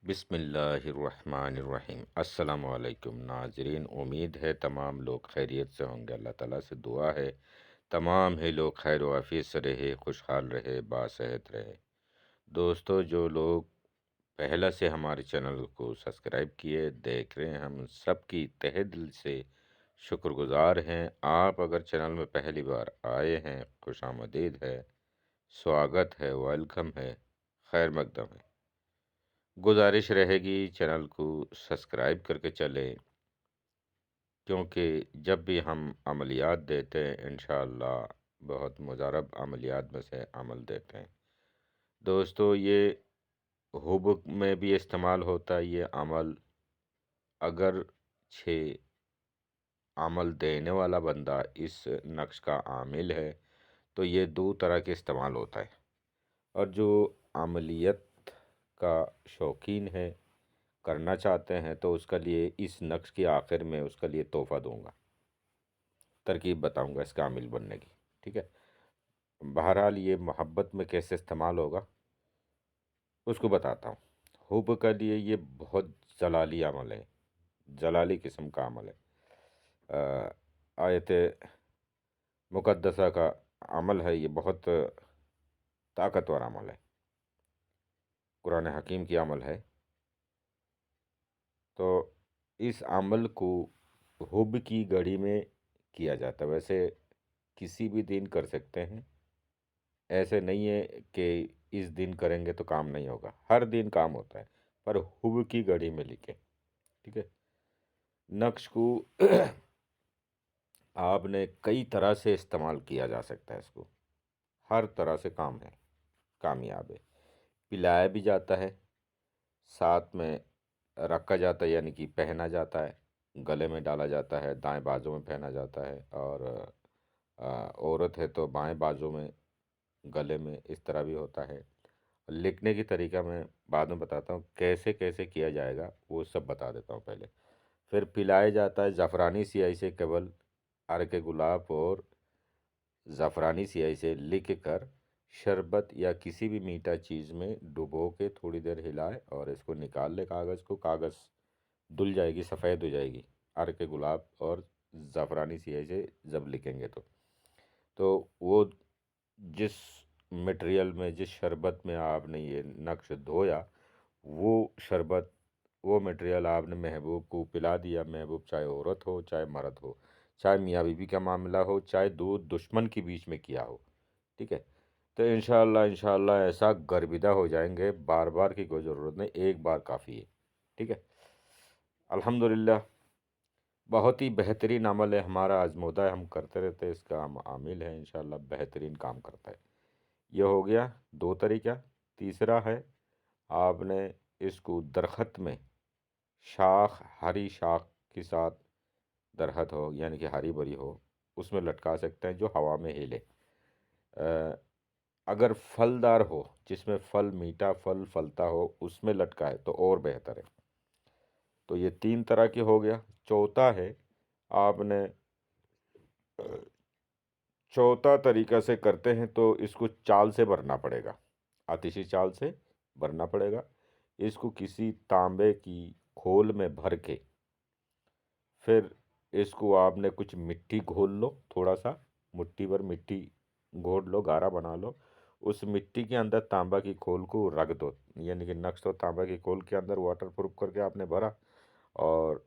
बिस्मिल्लाहिर्रहमानिर्रहीम। अस्सलामु अलैकुम नाजरीन, उम्मीद है तमाम लोग खैरियत से होंगे। अल्लाह ताला से दुआ है तमाम ही लोग खैर वाफियत से रहे, खुशहाल रहे, बासेहत रहे। दोस्तों, जो लोग पहला से हमारे चैनल को सब्सक्राइब किए देख रहे हैं, हम सबकी तहे दिल से शुक्रगुजार हैं। आप अगर चैनल में पहली बार आए हैं, खुशामदीद है, स्वागत है, वेलकम है, खैर मकदम है। गुजारिश रहेगी चैनल को सब्सक्राइब करके चलें, क्योंकि जब भी हम अमलियात देते हैं इंशाअल्लाह बहुत मुजारब अमलियात में से अमल देते हैं। दोस्तों, ये हुब में भी इस्तेमाल होता है ये अमल। अगर छे अमल देने वाला बंदा इस नक्श का आमिल है तो ये दो तरह के इस्तेमाल होता है। और जो अमलियत का शौकीन है, करना चाहते हैं, तो उसका लिए इस नक्श के आखिर में उसका लिए तोहफ़ा दूंगा, तरकीब बताऊंगा इसका आमिल बनने की। ठीक है। बहरहाल ये मोहब्बत में कैसे इस्तेमाल होगा उसको बताता हूँ। हुब का लिए ये बहुत जलाली अमल है, जलाली किस्म का अमल है। आयत मुकद्दसा का अमल है, ये बहुत ताकतवर अमल है, कुरान हकीम की अमल है। तो इस अमल को हुब की घड़ी में किया जाता है। वैसे किसी भी दिन कर सकते हैं, ऐसे नहीं है कि इस दिन करेंगे तो काम नहीं होगा, हर दिन काम होता है, पर हुब की घड़ी में लिखे। ठीक है। नक्श को आपने कई तरह से इस्तेमाल किया जा सकता है, इसको हर तरह से काम है, कामयाब है। पिलाया भी जाता है, साथ में रखा जाता है, यानी कि पहना जाता है, गले में डाला जाता है, दाएं बाजू में पहना जाता है, और औरत है तो बाएं बाजू में, गले में, इस तरह भी होता है। लिखने की तरीका मैं बाद में बताता हूँ, कैसे कैसे किया जाएगा वो सब बता देता हूँ पहले। फिर पिलाया जाता है ज़फ़रानी स्याही से, केवल अर्क गुलाब और ज़फ़रानी स्याही से लिख कर शरबत या किसी भी मीठा चीज़ में डुबो के थोड़ी देर हिलाए और इसको निकाल ले कागज़ को। कागज़ धुल जाएगी, सफ़ेद हो जाएगी, अर्क गुलाब और ज़फ़रानी स्याही से जब लिखेंगे तो वो जिस मटेरियल में, जिस शरबत में आपने ये नक्श धोया, वो शरबत, वो मटेरियल आपने महबूब को पिला दिया। महबूब चाहे औरत हो चाहे मर्द हो, चाहे मियाँ बीवी का मामला हो, चाहे दो दुश्मन के बीच में किया हो। ठीक है। तो इंशाअल्लाह इंशाअल्लाह ऐसा गर्विदा हो जाएंगे, बार बार की कोई ज़रूरत नहीं, एक बार काफ़ी है। ठीक है। अल्हम्दुलिल्लाह, बहुत ही बेहतरीन अमल है, हमारा आजमूदा है, हम करते रहते हैं, इसका हम आमिल है, इंशाअल्लाह बेहतरीन काम करता है। ये हो गया दो तरीका। तीसरा है, आपने इसको दरख्त में, शाख, हरी शाख के साथ, दरख्त हो यानी कि हरी भरी हो, उसमें लटका सकते हैं जो हवा में हिले। अ, अगर फलदार हो, जिसमें फल, मीठा फल फलता हो, उसमें लटकाए तो और बेहतर है। तो ये तीन तरह की हो गया। चौथा है, आपने चौथा तरीका से करते हैं तो इसको चाल से भरना पड़ेगा, आतिशी चाल से भरना पड़ेगा। इसको किसी तांबे की खोल में भर के, फिर इसको आपने कुछ मिट्टी घोल लो, थोड़ा सा मुट्ठी भर मिट्टी घोल लो, गाढ़ा बना लो। उस मिट्टी के अंदर तांबा की खोल को रख दो, यानी कि नक्श तो तांबा की खोल के अंदर वाटर प्रूफ करके आपने भरा, और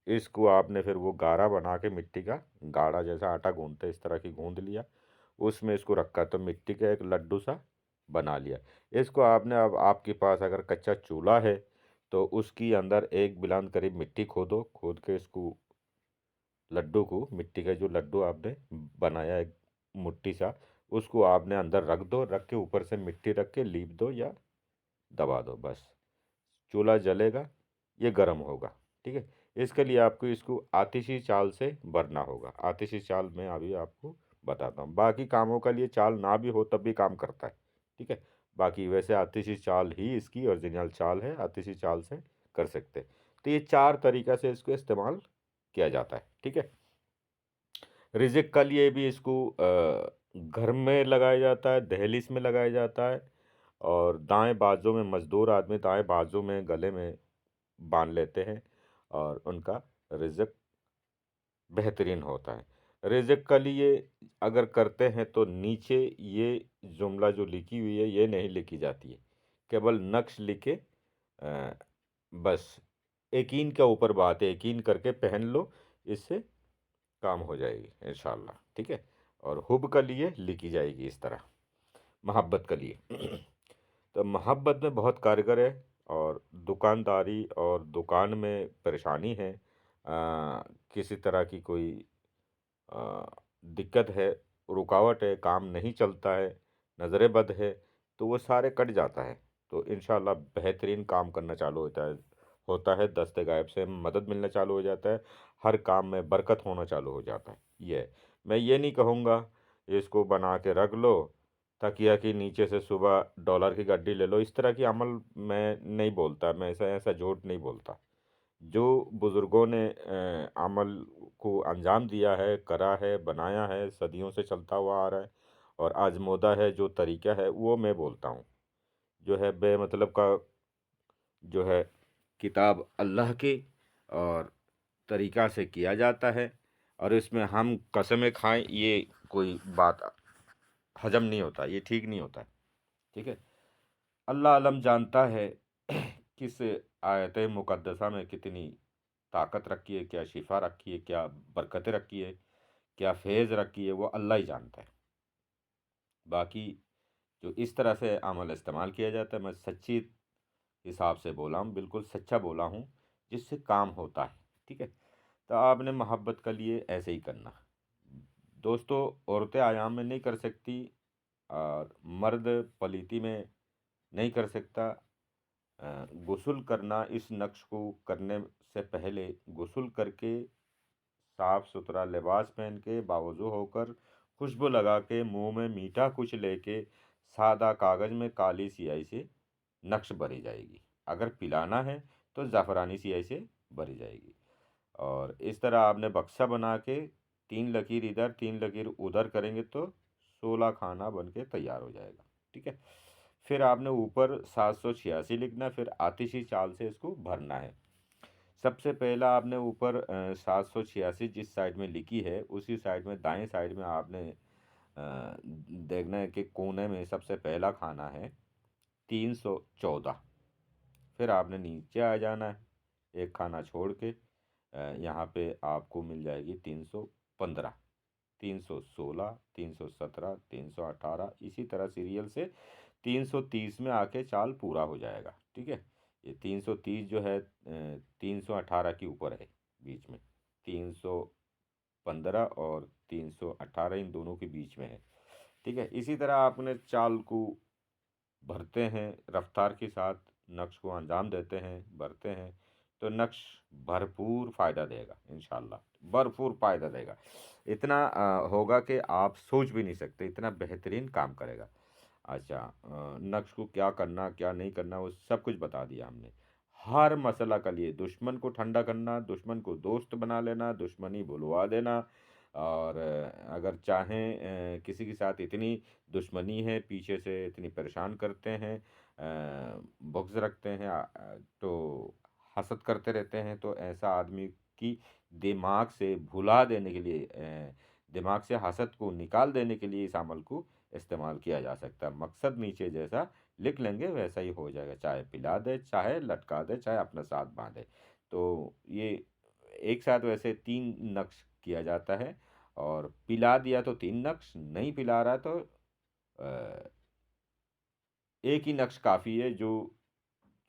इसको आपने फिर वो गाढ़ा बना के, मिट्टी का गाढ़ा जैसा आटा गूंदते इस तरह की गूंद लिया, उसमें इसको रखा तो मिट्टी का एक लड्डू सा बना लिया। इसको आपने, अब आपके पास अगर कच्चा चूल्हा है तो उसकी अंदर एक बिलान करीब मिट्टी खोदो, खोद के इसको, लड्डू को, मिट्टी का जो लड्डू आपने बनाया एक मुट्ठी सा, उसको आपने अंदर रख दो, रख के ऊपर से मिट्टी रख के लीप दो या दबा दो, बस चूल्हा जलेगा, ये गर्म होगा। ठीक है। इसके लिए आपको इसको आतिशी चाल से भरना होगा। आतिशी चाल मैं अभी आपको बताता हूँ, बाकी कामों के लिए चाल ना भी हो तब भी काम करता है। ठीक है। बाकी वैसे आतिशी चाल ही इसकी ओरिजिनल चाल है, आतिशी चाल से कर सकते हैं। तो ये चार तरीक़ा से इसको इस्तेमाल किया जाता है। ठीक है। रिज़िक के लिए भी इसको घर में लगाया जाता है, दहलीज में लगाया जाता है, और दाएं बाजू में मज़दूर आदमी दाएं बाजू में गले में बांध लेते हैं और उनका रिज़्क बेहतरीन होता है। रिज़्क के लिए अगर करते हैं तो नीचे ये जुमला जो लिखी हुई है ये नहीं लिखी जाती है। केवल नक्श लिखे बस यकीन के ऊपर बात है, यकीन करके पहन लो, इससे काम हो जाएगी इंशाल्लाह, ठीक है? और हुब के लिए लिखी जाएगी इस तरह, मोहब्बत के लिए। तो मोहब्बत में बहुत कारगर है। और दुकानदारी और दुकान में परेशानी है, किसी तरह की कोई अ, दिक्कत है, रुकावट है, काम नहीं चलता है, नज़रें बद है, तो वो सारे कट जाता है। तो इंशाल्लाह बेहतरीन काम करना चालू होता है, दस्ते गायब से मदद मिलना चालू हो जाता है, हर काम में बरकत होना चालू हो जाता है। ये है। मैं ये नहीं कहूँगा इसको बना के रख लो, तकिया के नीचे से सुबह डॉलर की गड्डी ले लो, इस तरह की अमल मैं नहीं बोलता, मैं ऐसा ऐसा झूठ नहीं बोलता। जो बुज़ुर्गों ने अमल को अंजाम दिया है, करा है, बनाया है, सदियों से चलता हुआ आ रहा है और आज़मूदा है जो तरीका है, वो मैं बोलता हूँ। जो है बेमतलब का जो है किताब अल्लाह की और तरीका से किया जाता है, और इसमें हम कसमें खाएँ ये कोई बात हज़म नहीं होता, ये ठीक नहीं होता है, ठीक है? अल्लाह अलम जानता है किस आयत मुक़द्दसा में कितनी ताकत रखी है, क्या शिफा रखी है, क्या बरकतें रखी है, क्या फैज़ रखी है, वो अल्लाह ही जानता है। बाकी जो इस तरह से अमल इस्तेमाल किया जाता है, मैं सच्ची हिसाब से बोला हूँ, बिल्कुल सच्चा बोला हूँ, जिससे काम होता है, ठीक है? तो आपने मोहब्बत के लिए ऐसे ही करना। दोस्तों, औरतें आयाम में नहीं कर सकती और मर्द पलीती में नहीं कर सकता। गुस्ल करना, इस नक्श को करने से पहले गुस्ल करके साफ सुथरा लिबास पहन के बावजू होकर खुशबू लगा के मुंह में मीठा कुछ लेके सादा कागज़ में काली स्याही से नक्श भरी जाएगी। अगर पिलाना है तो ज़ाफ़रानी स्याही से भरी जाएगी। और इस तरह आपने बक्सा बना के 3 लकीर इधर 3 लकीर उधर करेंगे तो 16 खाना बन के तैयार हो जाएगा, ठीक है? फिर आपने ऊपर 786 लिखना, फिर आतिशी चाल से इसको भरना है। सबसे पहला आपने ऊपर 786 जिस साइड में लिखी है उसी साइड में दाएं साइड में आपने देखना है कि कोने में सबसे पहला खाना है 314। फिर आपने नीचे आ जाना है एक खाना छोड़ के, यहाँ पे आपको मिल जाएगी 315, 316, 317, 318, इसी तरह सीरियल से 330 में आके चाल पूरा हो जाएगा, ठीक है? ये 330 जो है 318 के ऊपर है, बीच में 315 और 318 इन दोनों के बीच में है, ठीक है? इसी तरह आपने चाल को भरते हैं रफ्तार के साथ, नक्श को अंजाम देते हैं, भरते हैं, तो नक्श भरपूर फ़ायदा देगा इंशाल्लाह, भरपूर फ़ायदा देगा। इतना होगा कि आप सोच भी नहीं सकते, इतना बेहतरीन काम करेगा। अच्छा, नक्श को क्या करना क्या नहीं करना वो सब कुछ बता दिया हमने। हर मसला के लिए दुश्मन को ठंडा करना, दुश्मन को दोस्त बना लेना, दुश्मनी भुलवा देना। और अगर चाहें किसी के साथ इतनी दुश्मनी है, पीछे से इतनी परेशान करते हैं, बुग़्ज़ रखते हैं, तो हसद करते रहते हैं, तो ऐसा आदमी की दिमाग से भुला देने के लिए, दिमाग से हसद को निकाल देने के लिए इस अमल को इस्तेमाल किया जा सकता है। मकसद नीचे जैसा लिख लेंगे वैसा ही हो जाएगा, चाहे पिला दे, चाहे लटका दे, चाहे अपने साथ बांधे। तो ये एक साथ वैसे 3 नक्श किया जाता है। और पिला दिया तो 3 नक्श, नहीं पिला रहा तो अ, एक ही नक्श काफ़ी है जो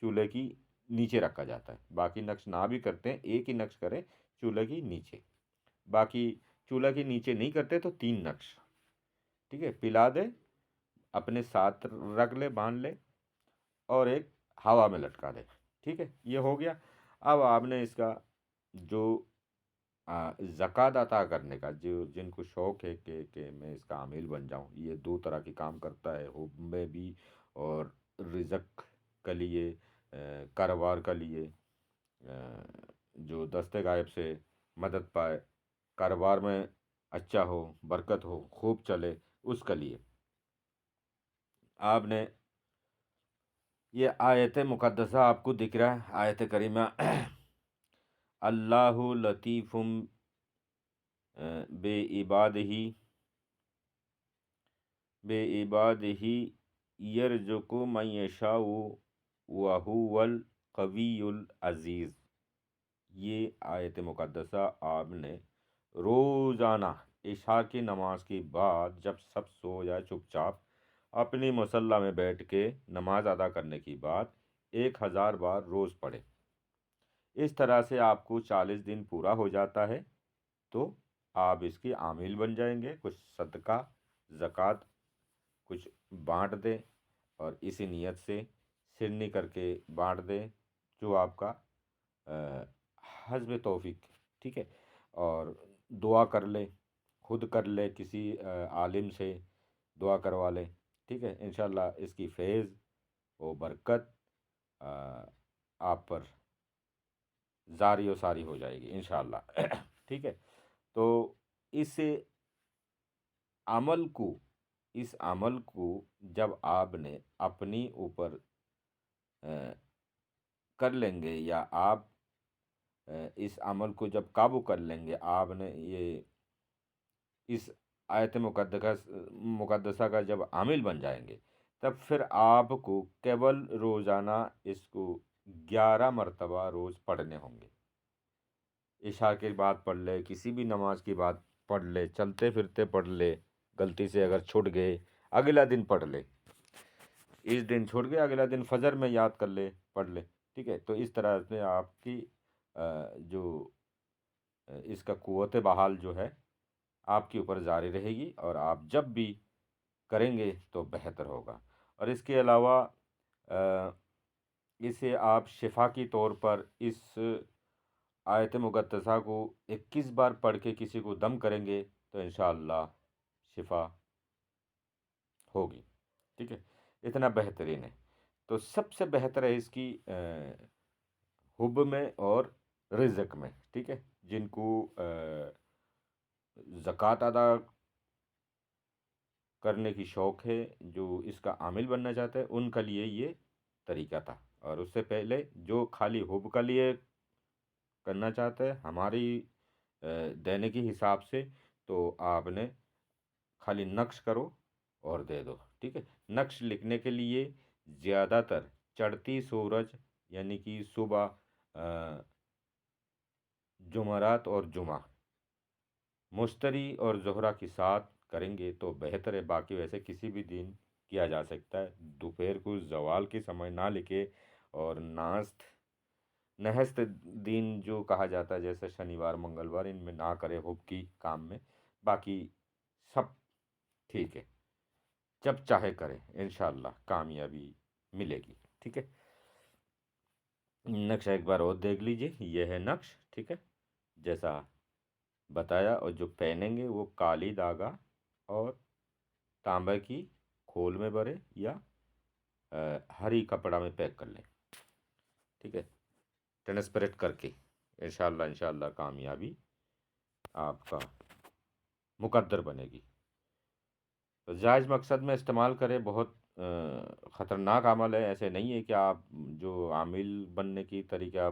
चूल्हे की नीचे रखा जाता है। बाकी नक्श ना भी करते हैं, एक ही नक्श करें चूल्हे की नीचे। बाकी चूल्हा के नीचे नहीं करते तो 3 नक्श, ठीक है? पिला दे, अपने साथ रख ले, बांध ले, और एक हवा में लटका दे, ठीक है? ये हो गया। अब आपने इसका जो ज़कात अता करने का, जो जिनको शौक़ है कि मैं इसका आमिल बन जाऊँ, ये 2 तरह के काम करता है, हुब में भी और रिज़्क के लिए, कारोबार के लिए, जो दस्ते गायब से मदद पाए, कारोबार में अच्छा हो, बरकत हो, खूब चले, उसके लिए आपने ये आयत मुक़द्दसा आपको दिख रहा है, आयत करीमा अल्लाहु लतीफ़ुम बेइबादिही बेइबादिही यरज़ुक़ु मन यशाउ व हुवल क़वियुल अज़ीज़। ये आयत मुक़द्दसा आपने रोज़ाना इशा की नमाज के बाद जब सब सो जाए चुपचाप अपनी मुसल्ला में बैठ के नमाज अदा करने की बाद 1000 बार रोज़ पढ़े। इस तरह से आपको 40 दिन पूरा हो जाता है, तो आप इसके आमिल बन जाएंगे। कुछ सदका ज़कात कुछ बाँट दें और इसी नियत से सिरनी करके बाँट दें, जो आपका हस्ब तौफीक, ठीक है। और दुआ कर ले, खुद कर ले, किसी आलिम से दुआ करवा ले, ठीक है। इंशाल्लाह इसकी फैज़ व बरकत आप पर जारी व सारी हो जाएगी इंशाल्लाह ठीक है। तो इस अमल को इस अमल को जब आपने अपनी ऊपर अ, कर लेंगे, या आप इस अमल को जब काबू कर लेंगे, आपने ये इस आयत मुक़द्दसा का जब आमिल बन जाएंगे, तब फिर आपको केवल रोज़ाना इसको 11 मरतबा रोज़ पढ़ने होंगे। इशा के बाद पढ़ ले, किसी भी नमाज की बाद पढ़ ले, चलते फिरते पढ़ ले, गलती से अगर छूट गए अगला दिन पढ़ ले, इस दिन छूट गए अगला दिन फजर में याद कर ले, पढ़ ले, ठीक है। तो इस तरह से आपकी जो इसका कुव्वत बहाल जो है आपके ऊपर जारी रहेगी, और आप जब भी करेंगे तो बेहतर होगा। और इसके अलावा इसे आप शिफा की तौर पर इस आयत मुक़द्दसा को 21 बार पढ़ के किसी को दम करेंगे तो इंशाअल्लाह शिफा होगी, ठीक है। इतना बेहतरीन है। तो सबसे बेहतर है इसकी हुब में और रिज़्क में, ठीक है। जिनको ज़कात अदा करने की शौक़ है, जो इसका आमिल बनना चाहता है, उनका लिए ये तरीका था। और उससे पहले जो खाली हुब का लिए करना चाहता है हमारी देने के हिसाब से, तो आपने खाली नक्श करो और दे दो, ठीक है। नक्श लिखने के लिए ज़्यादातर चढ़ती सूरज यानी कि सुबह जुमरात और जुमा मुश्तरी और ज़ोहरा के साथ करेंगे तो बेहतर है। बाकी वैसे किसी भी दिन किया जा सकता है। दोपहर को ज़वाल के समय ना लिखे, और नास्त नहस्त दिन जो कहा जाता है, जैसे शनिवार मंगलवार, इनमें ना करे हुब की काम में। बाकी सब ठीक है, जब चाहे करें, इंशाअल्लाह कामयाबी मिलेगी, ठीक है। नक्शा एक बार और देख लीजिए, यह है नक्श, ठीक है, जैसा बताया। और जो पहनेंगे वो काली धागा और तांबे की खोल में भरे, या हरी कपड़ा में पैक कर लें, ठीक है, ट्रांसपेरेंट करके। इंशाल्लाह इंशाल्लाह कामयाबी आपका मुकद्दर बनेगी। तो जायज़ मकसद में इस्तेमाल करें। बहुत ख़तरनाक अमल है। ऐसे नहीं है कि आप जो आमिल बनने की तरीका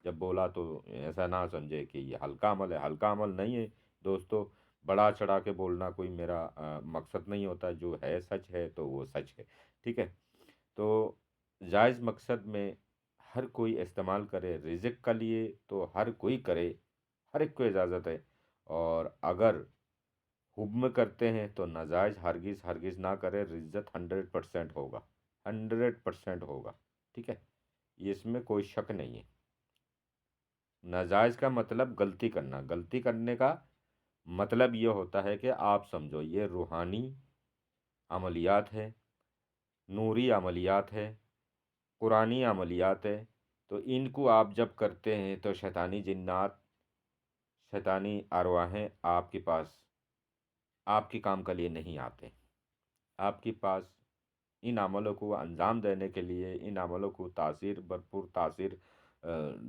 जब बोला तो ऐसा ना समझे कि ये हल्का अमल है। हल्का अमल नहीं है दोस्तों। बढ़ा चढ़ा के बोलना कोई मेरा मकसद नहीं होता। जो है सच है तो वो सच है, ठीक है। तो जायज़ मकसद में हर कोई इस्तेमाल करे। रिज़्क का लिए तो हर कोई करे, हर एक को इजाज़त है। और अगर हुब में करते हैं तो नाजायज़ हरगिज़ हरगिज़ ना करें। रिज़्ज़त 100% होगा, 100% होगा, ठीक है। ये इसमें कोई शक नहीं है। नाजायज़ का मतलब गलती करना। गलती करने का मतलब ये होता है कि आप समझो ये रूहानी अमलियात है, नूरी अमलियात है, कुरानी अमलियात है। तो इनको आप जब करते हैं तो शैतानी जिन्नात, शैतानी अरवाहें आपके पास आपके काम के लिए नहीं आते। आपके पास इन अमलों को अंजाम देने के लिए, इन अमलों को तासीर भरपूर तासीर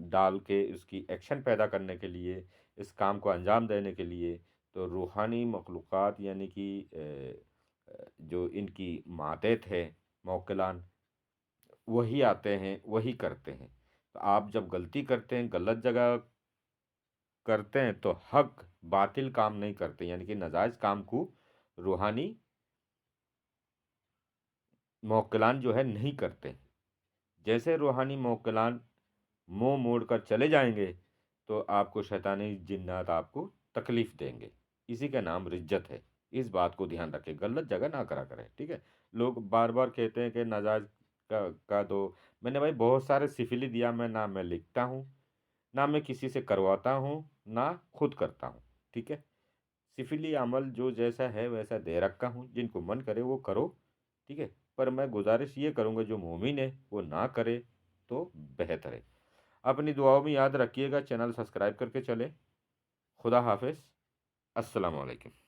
डाल के उसकी एक्शन पैदा करने के लिए, इस काम को अंजाम देने के लिए, तो रूहानी मखलूक़ात यानी कि जो इनकी मातेत है, मौक्किलान, वही आते हैं, वही करते हैं। तो आप जब गलती करते हैं, गलत जगह करते हैं, तो हक बातिल काम नहीं करते, यानी कि नाजायज़ काम को रूहानी मौकलान जो है नहीं करते। जैसे रूहानी मौकलान मुंह मोड़ कर चले जाएंगे, तो आपको शैतानी जिन्नात आपको तकलीफ देंगे। इसी का नाम रिज्जत है। इस बात को ध्यान रखें, गलत जगह ना करा करें, ठीक है। लोग बार बार कहते हैं कि नाजायज का दो। मैंने भाई बहुत सारे सिफिली दिया, मैं ना मैं लिखता हूँ, ना मैं किसी से करवाता हूँ, ना खुद करता हूँ, ठीक है। सिफिली अमल जो जैसा है वैसा दे रखा हूँ, जिनको मन करे वो करो, ठीक है। पर मैं गुजारिश ये करूँगा जो मोमिन है वो ना करे तो बेहतर है। अपनी दुआओं में याद रखिएगा, चैनल सब्सक्राइब करके चलें। खुदा हाफिज़। अस्सलाम वालेकुम।